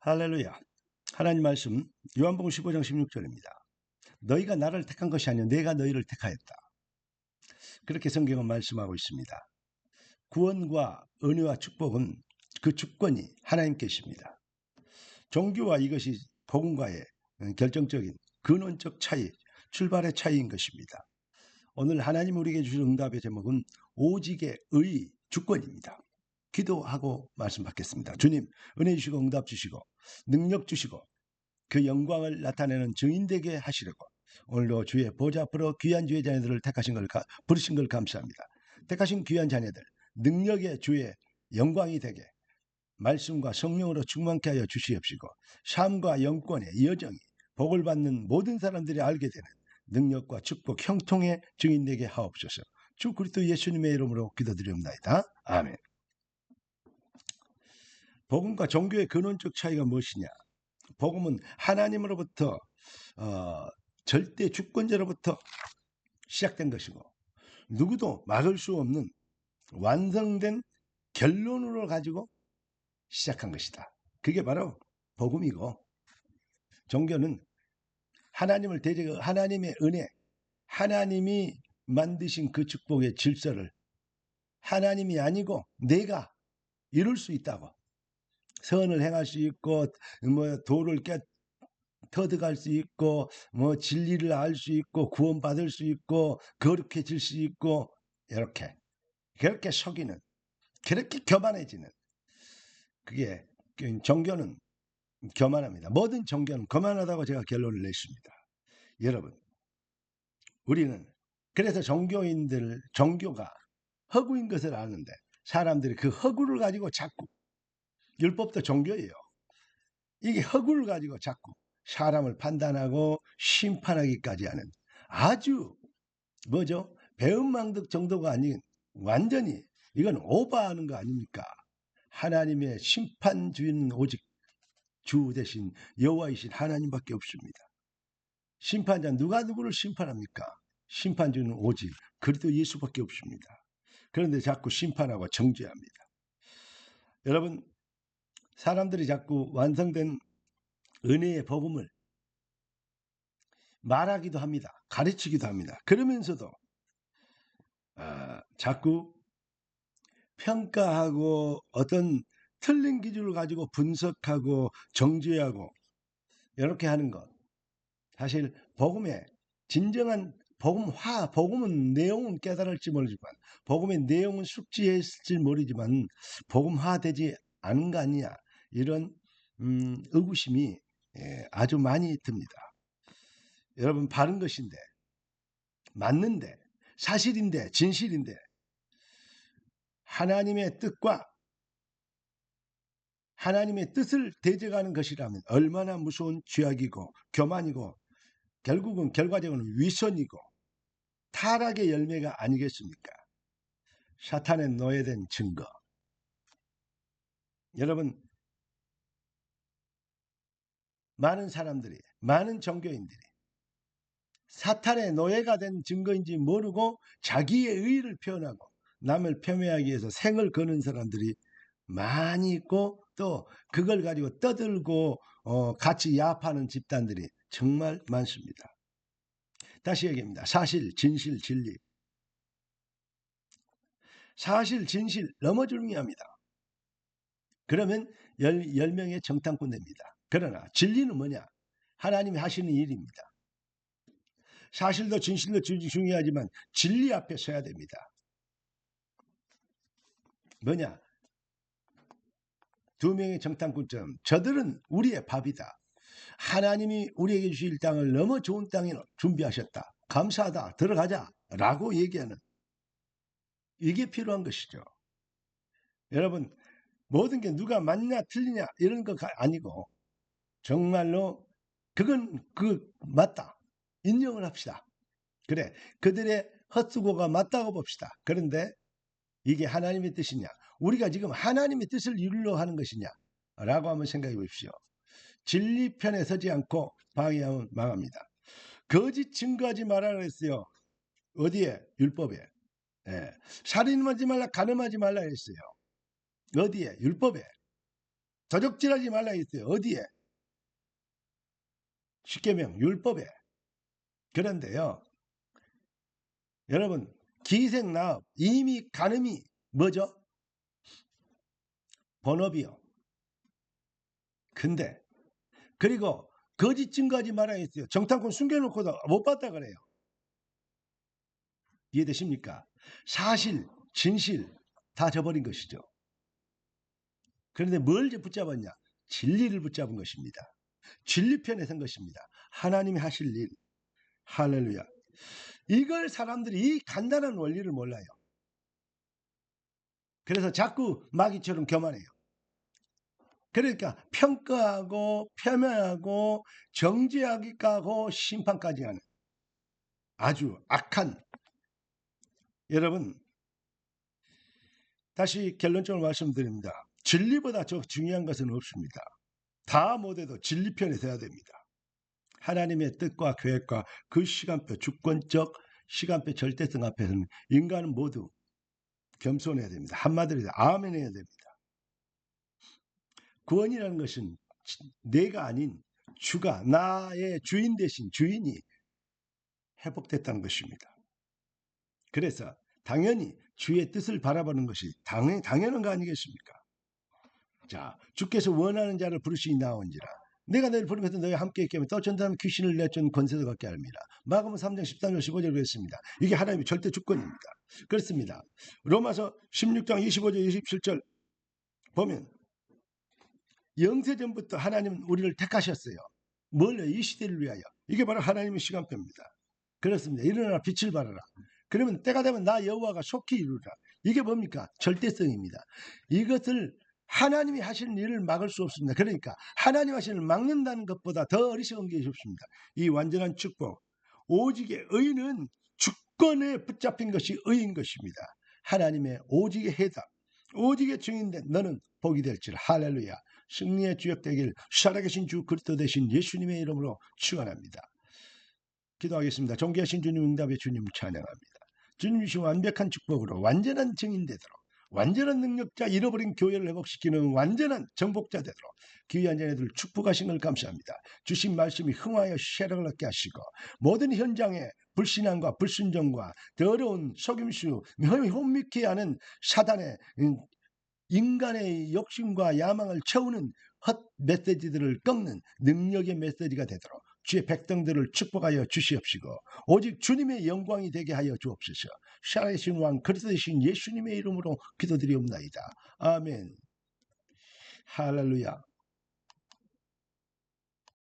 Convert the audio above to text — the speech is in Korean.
할렐루야. 하나님 말씀 요한복음 15장 16절입니다. 너희가 나를 택한 것이 아니라 내가 너희를 택하였다. 그렇게 성경은 말씀하고 있습니다. 구원과 은혜와 축복은 그 주권이 하나님께 있습니다. 종교와 이것이 복음과의 결정적인 근원적 차이, 출발의 차이인 것입니다. 오늘 하나님 우리에게 주신 응답의 제목은 오직의 의 주권입니다. 기도하고 말씀 받겠습니다. 주님, 은혜 주시고 응답 주시고 능력 주시고 그 영광을 나타내는 증인 되게 하시려고 오늘도 주의 보좌 앞으로 귀한 주의 자녀들을 부르신 걸 감사합니다. 택하신 귀한 자녀들 능력의 주의 영광이 되게 말씀과 성령으로 충만케 하여 주시옵시고 삶과 영권의 여정이 복을 받는 모든 사람들이 알게 되는 능력과 축복 형통의 증인 되게 하옵소서. 주 그리스도 예수님의 이름으로 기도드립니다. 아멘. 복음과 종교의 근원적 차이가 무엇이냐? 복음은 하나님으로부터 절대 주권자로부터 시작된 것이고 누구도 막을 수 없는 완성된 결론으로 가지고 시작한 것이다. 그게 바로 복음이고 종교는 하나님을 대적하고 하나님의 은혜, 하나님이 만드신 그 축복의 질서를 하나님이 아니고 내가 이룰 수 있다고 선을 행할 수 있고 도를 터득할 수 있고 진리를 알 수 있고 구원받을 수 있고 거룩해질 수 있고 이렇게 그렇게 속이는 그렇게 교만해지는 그게 종교는 교만합니다. 모든 종교는 교만하다고 제가 결론을 냈습니다. 여러분 우리는 그래서 종교가 허구인 것을 아는데 사람들이 그 허구를 가지고 자꾸 율법도 종교예요. 이게 허구를 가지고 자꾸 사람을 판단하고 심판하기까지 하는 아주 배은망덕 정도가 아닌 완전히 이건 오버하는 거 아닙니까? 하나님의 심판주의는 오직 주 대신 여호와이신 하나님밖에 없습니다. 심판자 누가 누구를 심판합니까? 심판주는 오직 그리스도 예수밖에 없습니다. 그런데 자꾸 심판하고 정죄합니다. 여러분 사람들이 자꾸 완성된 은혜의 복음을 말하기도 합니다. 가르치기도 합니다. 그러면서도 자꾸 평가하고 어떤 틀린 기준을 가지고 분석하고 정죄하고 이렇게 하는 것. 사실 복음의 진정한 복음은 내용은 깨달을지 모르지만 복음의 내용은 숙지했을지 모르지만 복음화되지 않은 거 아니냐 이런 의구심이 아주 많이 듭니다. 여러분 바른 것인데 맞는데 사실인데 진실인데 하나님의 뜻과 하나님의 뜻을 대적하는 것이라면 얼마나 무서운 죄악이고 교만이고 결국은 결과적으로는 위선이고 타락의 열매가 아니겠습니까? 사탄의 노예된 증거. 여러분 많은 사람들이 많은 종교인들이 사탄의 노예가 된 증거인지 모르고 자기의 의의를 표현하고 남을 폄훼하기 위해서 생을 거는 사람들이 많이 있고 또 그걸 가지고 떠들고 같이 야합하는 집단들이 정말 많습니다. 다시 얘기합니다. 사실, 진실, 진리. 사실, 진실 너무 중요합니다. 그러면 10명의 정탐꾼 됩니다. 그러나 진리는 뭐냐? 하나님이 하시는 일입니다. 사실도 진실도 중요하지만 진리 앞에 서야 됩니다. 뭐냐? 2명의 정탐꾼처럼 저들은 우리의 밥이다. 하나님이 우리에게 주실 땅을 너무 좋은 땅에 준비하셨다. 감사하다. 들어가자. 라고 얘기하는 이게 필요한 것이죠. 여러분 모든 게 누가 맞냐 틀리냐 이런 거 아니고 정말로 그건 맞다. 인정을 합시다. 그래 그들의 헛수고가 맞다고 봅시다. 그런데 이게 하나님의 뜻이냐 우리가 지금 하나님의 뜻을 이루려 하는 것이냐 라고 한번 생각해 보십시오. 진리 편에 서지 않고 방해하면 망합니다. 거짓 증거하지 말라 그랬어요. 어디에? 율법에. 살인하지 말라 가늠하지 말라 그랬어요. 어디에? 율법에. 도적질하지 말라 했어요. 어디에? 십계명 율법에. 그런데요, 여러분, 기생나업, 이미 간음이 뭐죠? 본업이요. 근데 그리고 거짓 증거하지 말아야 했어요. 정탐꾼 숨겨놓고도 못 봤다 그래요. 이해되십니까? 사실, 진실 다 저버린 것이죠. 그런데 뭘 붙잡았냐? 진리를 붙잡은 것입니다. 진리편에 선 것입니다. 하나님이 하실 일. 할렐루야. 이걸 사람들이 이 간단한 원리를 몰라요. 그래서 자꾸 마귀처럼 교만해요. 그러니까 평가하고 폄하하고 정죄하기까지 심판까지 하는 아주 악한, 여러분, 다시 결론적으로 말씀드립니다. 진리보다 더 중요한 것은 없습니다. 다 못해도 진리편에 서야 됩니다. 하나님의 뜻과 계획과 그 시간표, 주권적 시간표 절대성 앞에서는 인간은 모두 겸손해야 됩니다. 한마디로 아멘 해야 됩니다. 구원이라는 것은 내가 아닌 주가, 나의 주인 대신 주인이 회복됐다는 것입니다. 그래서 당연히 주의 뜻을 바라보는 것이 당연한 거 아니겠습니까? 자, 주께서 원하는 자를 부르시니 나온지라. 내가 너희를 부르면서 너희와 함께 있게 하면 또 전사하면 귀신을 내쫓는 권세도 갖게 합니다. 마가복음 3장 13절 15절 그랬습니다. 이게 하나님의 절대 주권입니다. 그렇습니다. 로마서 16장 25절 27절 보면 영세전부터 하나님은 우리를 택하셨어요. 뭘요? 이 시대를 위하여. 이게 바로 하나님의 시간표입니다. 그렇습니다. 일어나라 빛을 발하라. 그러면 때가 되면 나 여호와가 속히 이루라. 이게 뭡니까? 절대성입니다. 이것을 하나님이 하시는 일을 막을 수 없습니다. 그러니까 하나님 하시는 일을 막는다는 것보다 더 어리석은 것이 없습니다. 이 완전한 축복, 오직의 의는 주권에 붙잡힌 것이 의인 것입니다. 하나님의 오직의 해답, 오직의 증인된 너는 복이 될지라. 할렐루야. 승리의 주역 되길 살아계신 주 그리스도 되신 예수님의 이름으로 축원합니다. 기도하겠습니다. 존귀하신 주님, 응답의 주님을 찬양합니다. 주님 주신 완벽한 축복으로 완전한 증인 되도록, 완전한 능력자, 잃어버린 교회를 회복시키는 완전한 정복자 되도록 귀한 자녀들 축복하신 걸 감사합니다. 주신 말씀이 흥하여 쇠락을 얻게 하시고 모든 현장에 불신앙과 불순종과 더러운 속임수, 혼미케 하는 사단의 인간의 욕심과 야망을 채우는 헛 메시지들을 꺾는 능력의 메시지가 되도록 주의 백성들을 축복하여 주시옵시고 오직 주님의 영광이 되게 하여 주옵소서. 살아계신 왕 그리스도 되신 예수님의 이름으로 기도드리옵나이다. 아멘. 할렐루야.